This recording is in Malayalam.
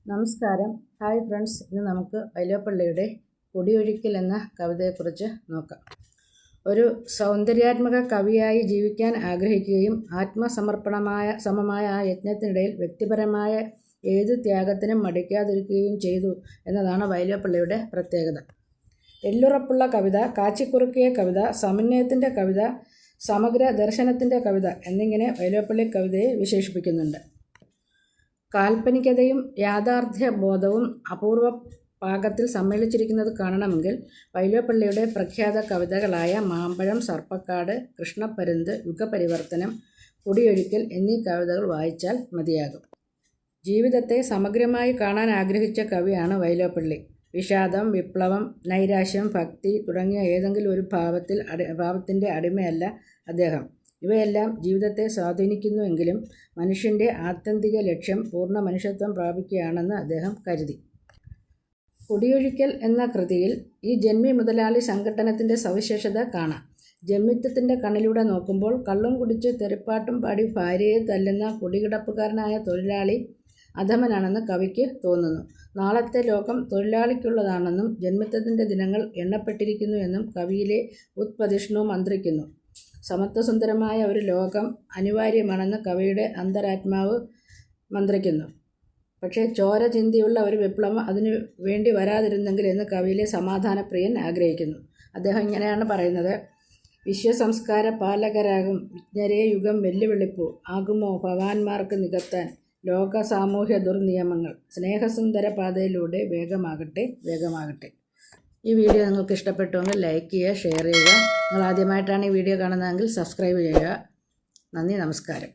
നമസ്കാരം. Hi friends. ഇന്ന് നമുക്ക് വൈലോപ്പിള്ളിയുടെ കുടിയൊഴിക്കൽ എന്ന കവിതയെക്കുറിച്ച് നോക്കാം. ഒരു സൗന്ദര്യാത്മക കവിയായി ജീവിക്കാൻ ആഗ്രഹിക്കുകയും സമമായ ആ യജ്ഞത്തിനിടയിൽ വ്യക്തിപരമായ ഏത് ത്യാഗത്തിനും മടിക്കാതിരിക്കുകയും ചെയ്തു എന്നതാണ് വൈലോപ്പിള്ളിയുടെ പ്രത്യേകത. എല്ലുറപ്പുള്ള കവിത, കാച്ചിക്കുറുക്കിയ കവിത, സമന്വയത്തിൻ്റെ കവിത, സമഗ്ര ദർശനത്തിൻ്റെ കവിത എന്നിങ്ങനെ വൈലോപ്പിള്ളി കവിതയെ വിശേഷിപ്പിക്കുന്നുണ്ട്. കാൽപ്പനികതയും യാഥാർത്ഥ്യബോധവും അപൂർവ പാകത്തിൽ സമ്മേളിച്ചിരിക്കുന്നത് കാണണമെങ്കിൽ വൈലോപ്പിള്ളിയുടെ പ്രഖ്യാത കവിതകളായ മാമ്പഴം, സർപ്പക്കാട്, കൃഷ്ണപ്പരുന്ത്, യുഗപരിവർത്തനം, കുടിയൊഴിക്കൽ എന്നീ കവിതകൾ വായിച്ചാൽ മതിയാകും. ജീവിതത്തെ സമഗ്രമായി കാണാൻ ആഗ്രഹിച്ച കവിയാണ് വൈലോപ്പിള്ളി. വിഷാദം, വിപ്ലവം, നൈരാശ്യം, ഭക്തി തുടങ്ങിയ ഏതെങ്കിലും ഒരു ഭാവത്തിൻ്റെ അടിമയല്ല അദ്ദേഹം. ഇവയെല്ലാം ജീവിതത്തെ സ്വാധീനിക്കുന്നുവെങ്കിലും മനുഷ്യൻ്റെ ആത്യന്തിക ലക്ഷ്യം പൂർണ്ണ മനുഷ്യത്വം പ്രാപിക്കുകയാണെന്ന് അദ്ദേഹം കരുതി. കുടിയൊഴിക്കൽ എന്ന കൃതിയിൽ ഈ ജന്മി മുതലാളി സംഘട്ടനത്തിൻ്റെ സവിശേഷത കാണാം. ജന്മിത്വത്തിൻ്റെ കണ്ണിലൂടെ നോക്കുമ്പോൾ കള്ളും കുടിച്ച് തെറിപ്പാട്ടും പാടി ഭാര്യയെ തല്ലുന്ന കുടികിടപ്പുകാരനായ തൊഴിലാളി അധമനാണെന്ന് കവിക്ക് തോന്നുന്നു. നാളത്തെ ലോകം തൊഴിലാളിക്കുള്ളതാണെന്നും ജന്മിത്വത്തിൻ്റെ ദിനങ്ങൾ എണ്ണപ്പെട്ടിരിക്കുന്നു എന്നും കവിയിലെ ഉത്പതിഷ്ണു മന്ത്രിക്കുന്നു. സമത്വസുന്ദരമായ ഒരു ലോകം അനിവാര്യമാണെന്ന് കവിയുടെ അന്തരാത്മാവ് മന്ത്രിക്കുന്നു. പക്ഷേ ചോര ചിന്തിയുള്ള ഒരു വിപ്ലവം അതിനു വേണ്ടി വരാതിരുന്നെങ്കിൽ എന്ന് കവിയിലെ സമാധാനപ്രിയൻ ആഗ്രഹിക്കുന്നു. അദ്ദേഹം ഇങ്ങനെയാണ് പറയുന്നത്: വിശ്വസംസ്കാര പാലകരാകും വിജ്ഞരെ യുഗം വെല്ലുവിളിപ്പു ആകുമോ ഭവാന്മാർക്ക് നികത്താൻ ലോക സാമൂഹ്യ ദുർനിയമങ്ങൾ. സ്നേഹസുന്ദര പാതയിലൂടെ വേഗമാകട്ടെ. ഈ വീഡിയോ നിങ്ങൾക്ക് ഇഷ്ടപ്പെട്ടുവെങ്കിൽ ലൈക്ക് ചെയ്യുക, ഷെയർ ചെയ്യുക. നിങ്ങൾ ആദ്യമായിട്ടാണ് ഈ വീഡിയോ കാണുന്നതെങ്കിൽ സബ്സ്ക്രൈബ് ചെയ്യുക. നന്ദി, നമസ്കാരം.